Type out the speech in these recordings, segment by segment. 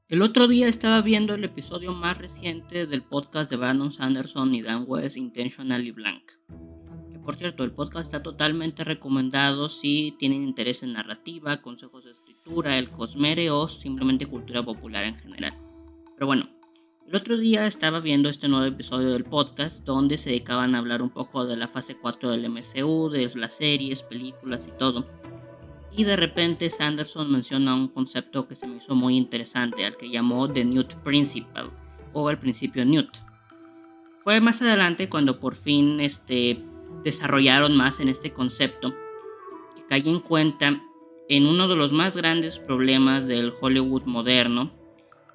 El otro día estaba viendo el episodio más reciente del podcast de Brandon Sanderson y Dan West, Intentionally Blank. Que por cierto, el podcast está totalmente recomendado si tienen interés en narrativa, consejos de escritura, el cosmere o simplemente cultura popular en general. Pero bueno, el otro día estaba viendo este nuevo episodio del podcast donde se dedicaban a hablar un poco de la fase 4 del MCU, de las series, películas y todo. Y de repente Sanderson menciona un concepto que se me hizo muy interesante, al que llamó The Newt Principle, o el principio Newt. Fue más adelante cuando por fin desarrollaron más en este concepto, que caí en cuenta en uno de los más grandes problemas del Hollywood moderno,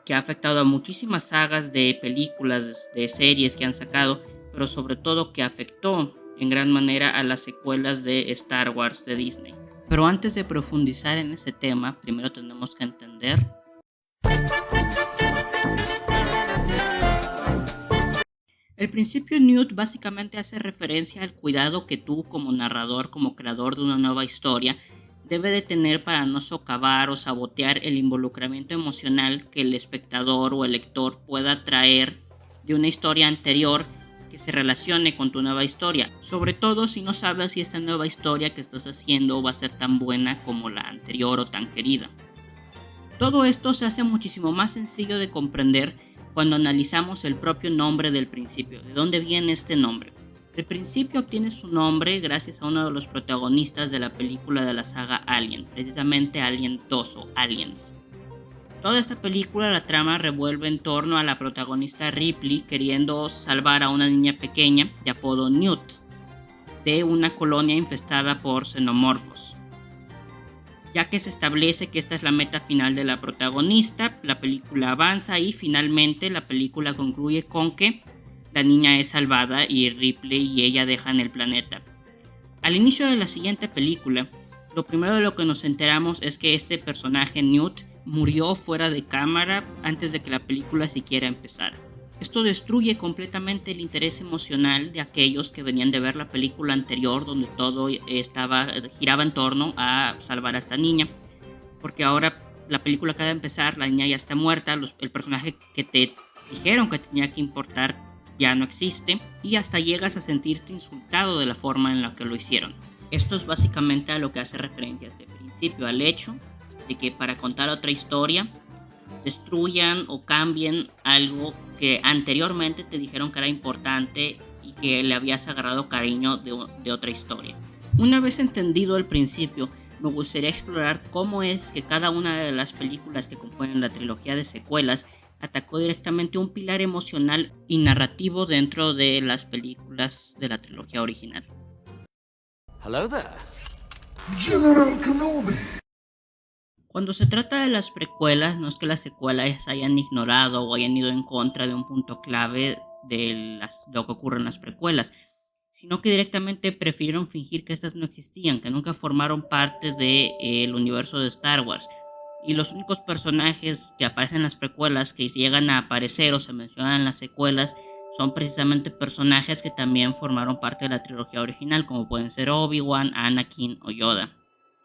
que ha afectado a muchísimas sagas de películas, de series que han sacado, pero sobre todo que afectó en gran manera a las secuelas de Star Wars de Disney. Pero antes de profundizar en ese tema, primero tenemos que entender el principio Newt básicamente hace referencia al cuidado que tú como narrador, como creador de una nueva historia, debe de tener para no socavar o sabotear el involucramiento emocional que el espectador o el lector pueda traer de una historia anterior que se relacione con tu nueva historia, sobre todo si no sabes si esta nueva historia que estás haciendo va a ser tan buena como la anterior o tan querida. Todo esto se hace muchísimo más sencillo de comprender cuando analizamos el propio nombre del principio, de dónde viene este nombre. El principio obtiene su nombre gracias a uno de los protagonistas de la película de la saga Alien, precisamente Alien 2 o Aliens. Toda esta película, la trama revuelve en torno a la protagonista Ripley queriendo salvar a una niña pequeña de apodo Newt de una colonia infestada por xenomorfos. Ya que se establece que esta es la meta final de la protagonista, la película avanza y finalmente la película concluye con que la niña es salvada y Ripley y ella dejan el planeta. Al inicio de la siguiente película, lo primero de lo que nos enteramos es que este personaje Newt murió fuera de cámara antes de que la película siquiera empezara. Esto destruye completamente el interés emocional de aquellos que venían de ver la película anterior, donde todo giraba en torno a salvar a esta niña, porque ahora la película acaba de empezar, la niña ya está muerta, el personaje que te dijeron que tenía que importar ya no existe, y hasta llegas a sentirte insultado de la forma en la que lo hicieron. Esto es básicamente a lo que hace referencia este principio, al hecho de que para contar otra historia destruyan o cambien algo que anteriormente te dijeron que era importante y que le habías agarrado cariño de otra historia. Una vez entendido el principio, me gustaría explorar cómo es que cada una de las películas que componen la trilogía de secuelas atacó directamente un pilar emocional y narrativo dentro de las películas de la trilogía original. Hello there. General Kenobi. Cuando se trata de las precuelas, no es que las secuelas hayan ignorado o hayan ido en contra de un punto clave de lo que ocurre en las precuelas, sino que directamente prefirieron fingir que estas no existían, que nunca formaron parte del universo de Star Wars. Y los únicos personajes que aparecen en las precuelas, que llegan a aparecer o se mencionan en las secuelas, son precisamente personajes que también formaron parte de la trilogía original, como pueden ser Obi-Wan, Anakin o Yoda.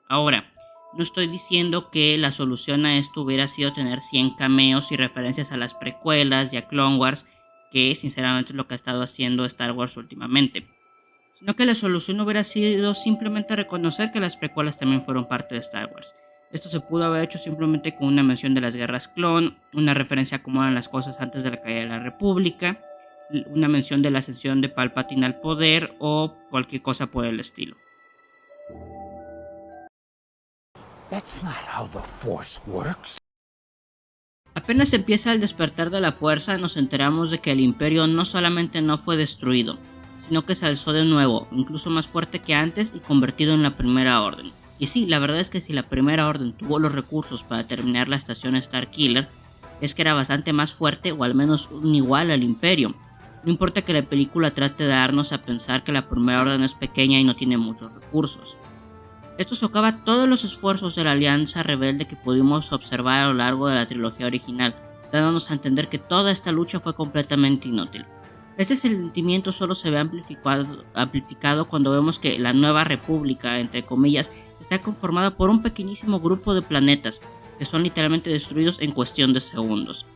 Ahora, no estoy diciendo que la solución a esto hubiera sido tener 100 cameos y referencias a las precuelas y a Clone Wars, que sinceramente es lo que ha estado haciendo Star Wars últimamente, sino que la solución hubiera sido simplemente reconocer que las precuelas también fueron parte de Star Wars. Esto se pudo haber hecho simplemente con una mención de las guerras clon, una referencia a cómo eran las cosas antes de la caída de la República, una mención de la ascensión de Palpatine al poder o cualquier cosa por el estilo. That's not how the Force works. Apenas empieza el despertar de la fuerza, nos enteramos de que el Imperio no solamente no fue destruido, sino que se alzó de nuevo, incluso más fuerte que antes y convertido en la Primera Orden. Y sí, la verdad es que si la Primera Orden tuvo los recursos para terminar la estación Starkiller, es que era bastante más fuerte o al menos un igual al Imperio. No importa que la película trate de darnos a pensar que la Primera Orden es pequeña y no tiene muchos recursos. Esto socava todos los esfuerzos de la alianza rebelde que pudimos observar a lo largo de la trilogía original, dándonos a entender que toda esta lucha fue completamente inútil. Este sentimiento solo se ve amplificado cuando vemos que la nueva república, entre comillas, está conformada por un pequeñísimo grupo de planetas, que son literalmente destruidos en cuestión de segundos.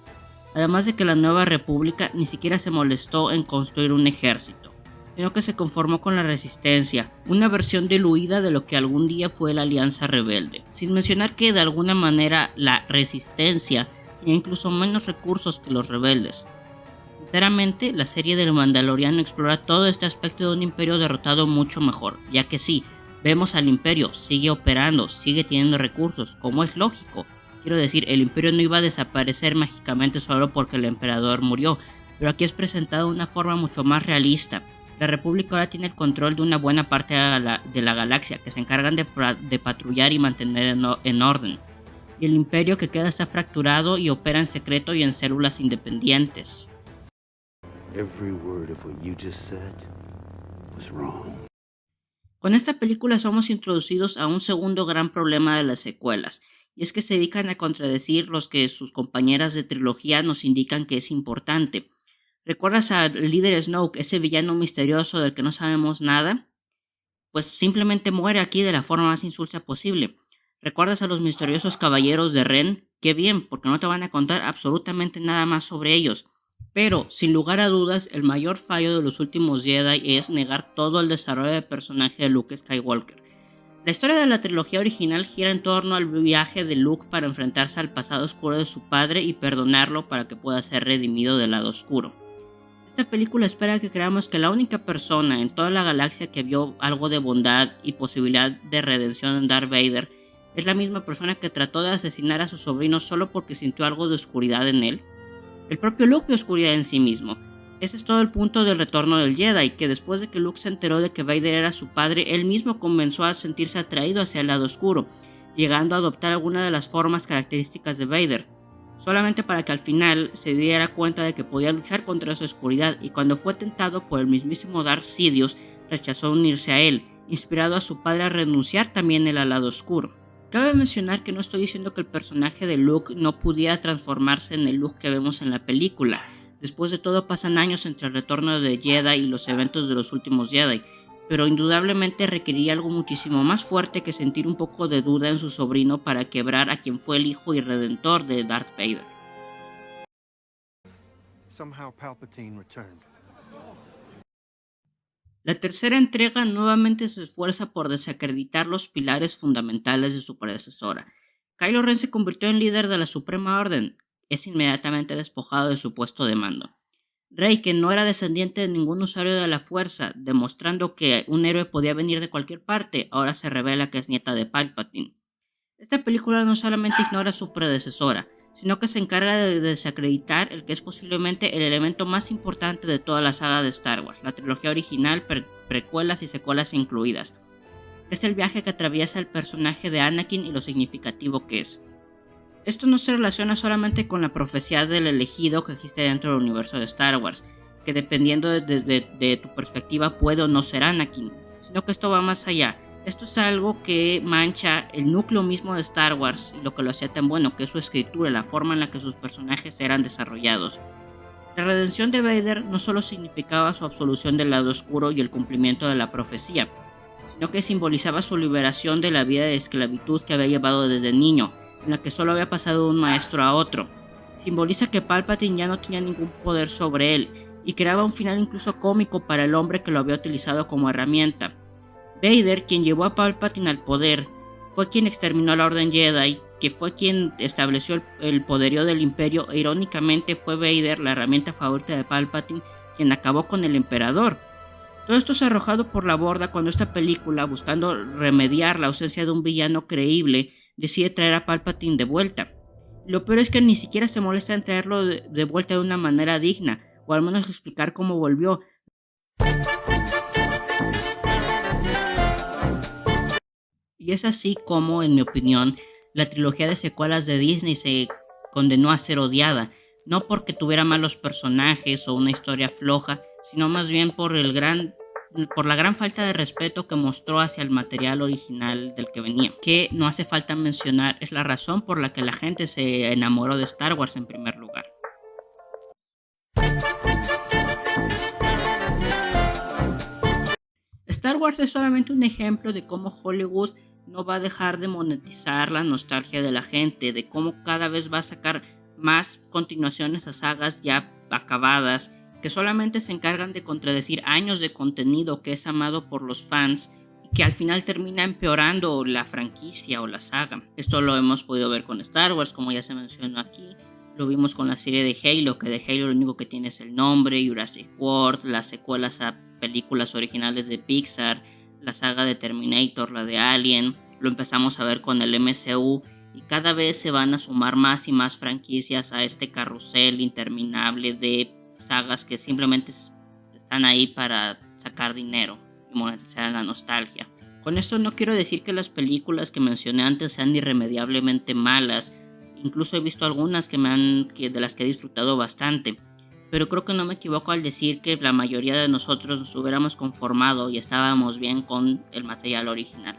Además de que la Nueva República ni siquiera se molestó en construir un ejército, sino que se conformó con la Resistencia, una versión diluida de lo que algún día fue la Alianza Rebelde, sin mencionar que de alguna manera la Resistencia tenía incluso menos recursos que los rebeldes. Sinceramente, la serie del Mandaloriano explora todo este aspecto de un imperio derrotado mucho mejor, ya que sí, vemos al imperio, sigue operando, sigue teniendo recursos, como es lógico. Quiero decir, el imperio no iba a desaparecer mágicamente solo porque el emperador murió, pero aquí es presentado de una forma mucho más realista. La República ahora tiene el control de una buena parte de la galaxia, que se encargan de patrullar y mantener en orden. Y el imperio que queda está fracturado y opera en secreto y en células independientes. Every word of what you just said was wrong. Con esta película somos introducidos a un segundo gran problema de las secuelas, y es que se dedican a contradecir los que sus compañeras de trilogía nos indican que es importante. ¿Recuerdas al líder Snoke, ese villano misterioso del que no sabemos nada? Pues simplemente muere aquí de la forma más insulsa posible. ¿Recuerdas a los misteriosos caballeros de Ren? Qué bien, porque no te van a contar absolutamente nada más sobre ellos. Pero, sin lugar a dudas, el mayor fallo de los últimos Jedi es negar todo el desarrollo del personaje de Luke Skywalker. La historia de la trilogía original gira en torno al viaje de Luke para enfrentarse al pasado oscuro de su padre y perdonarlo para que pueda ser redimido del lado oscuro. Esta película espera que creamos que la única persona en toda la galaxia que vio algo de bondad y posibilidad de redención en Darth Vader es la misma persona que trató de asesinar a su sobrino solo porque sintió algo de oscuridad en él. El propio Luke vio oscuridad en sí mismo. Ese es todo el punto del retorno del Jedi, que después de que Luke se enteró de que Vader era su padre, él mismo comenzó a sentirse atraído hacia el lado oscuro, llegando a adoptar alguna de las formas características de Vader, solamente para que al final se diera cuenta de que podía luchar contra esa oscuridad, y cuando fue tentado por el mismísimo Darth Sidious, rechazó unirse a él, inspirado a su padre a renunciar también él al lado oscuro. Cabe mencionar que no estoy diciendo que el personaje de Luke no pudiera transformarse en el Luke que vemos en la película. Después de todo pasan años entre el retorno de Jedi y los eventos de los últimos Jedi, pero indudablemente requeriría algo muchísimo más fuerte que sentir un poco de duda en su sobrino para quebrar a quien fue el hijo y redentor de Darth Vader. Somehow Palpatine returned. La tercera entrega nuevamente se esfuerza por desacreditar los pilares fundamentales de su predecesora. Kylo Ren se convirtió en líder de la Suprema Orden. Es inmediatamente despojado de su puesto de mando. Rey, que no era descendiente de ningún usuario de la fuerza, demostrando que un héroe podía venir de cualquier parte, ahora se revela que es nieta de Palpatine. Esta película no solamente ignora a su predecesora, sino que se encarga de desacreditar el que es posiblemente el elemento más importante de toda la saga de Star Wars, la trilogía original, precuelas y secuelas incluidas, que es el viaje que atraviesa el personaje de Anakin y lo significativo que es. Esto no se relaciona solamente con la profecía del elegido que existe dentro del universo de Star Wars, que dependiendo de tu perspectiva puede o no ser Anakin, sino que esto va más allá. Esto es algo que mancha el núcleo mismo de Star Wars y lo que lo hacía tan bueno, que es su escritura, la forma en la que sus personajes eran desarrollados. La redención de Vader no solo significaba su absolución del lado oscuro y el cumplimiento de la profecía, sino que simbolizaba su liberación de la vida de esclavitud que había llevado desde niño, en la que solo había pasado de un maestro a otro. Simboliza que Palpatine ya no tenía ningún poder sobre él y creaba un final incluso cómico para el hombre que lo había utilizado como herramienta. Vader, quien llevó a Palpatine al poder, fue quien exterminó a la Orden Jedi, que fue quien estableció el poderío del Imperio, e irónicamente fue Vader, la herramienta favorita de Palpatine, quien acabó con el Emperador. Todo esto es arrojado por la borda cuando esta película, buscando remediar la ausencia de un villano creíble, decide traer a Palpatine de vuelta. Lo peor es que ni siquiera se molesta en traerlo de vuelta de una manera digna, o al menos explicar cómo volvió. Y es así como, en mi opinión, la trilogía de secuelas de Disney se condenó a ser odiada, no porque tuviera malos personajes o una historia floja, sino más bien por la gran falta de respeto que mostró hacia el material original del que venía, que no hace falta mencionar es la razón por la que la gente se enamoró de Star Wars en primer lugar. Star Wars es solamente un ejemplo de cómo Hollywood no va a dejar de monetizar la nostalgia de la gente, de cómo cada vez va a sacar más continuaciones a sagas ya acabadas, que solamente se encargan de contradecir años de contenido que es amado por los fans y que al final termina empeorando la franquicia o la saga. Esto lo hemos podido ver con Star Wars, como ya se mencionó aquí. Lo vimos con la serie de Halo, que de Halo lo único que tiene es el nombre, Jurassic World, las secuelas a películas originales de Pixar, la saga de Terminator, la de Alien. Lo empezamos a ver con el MCU y cada vez se van a sumar más y más franquicias a este carrusel interminable de sagas que simplemente están ahí para sacar dinero y monetizar la nostalgia. Con esto no quiero decir que las películas que mencioné antes sean irremediablemente malas. Incluso he visto algunas de las que he disfrutado bastante. Pero creo que no me equivoco al decir que la mayoría de nosotros nos hubiéramos conformado y estábamos bien con el material original.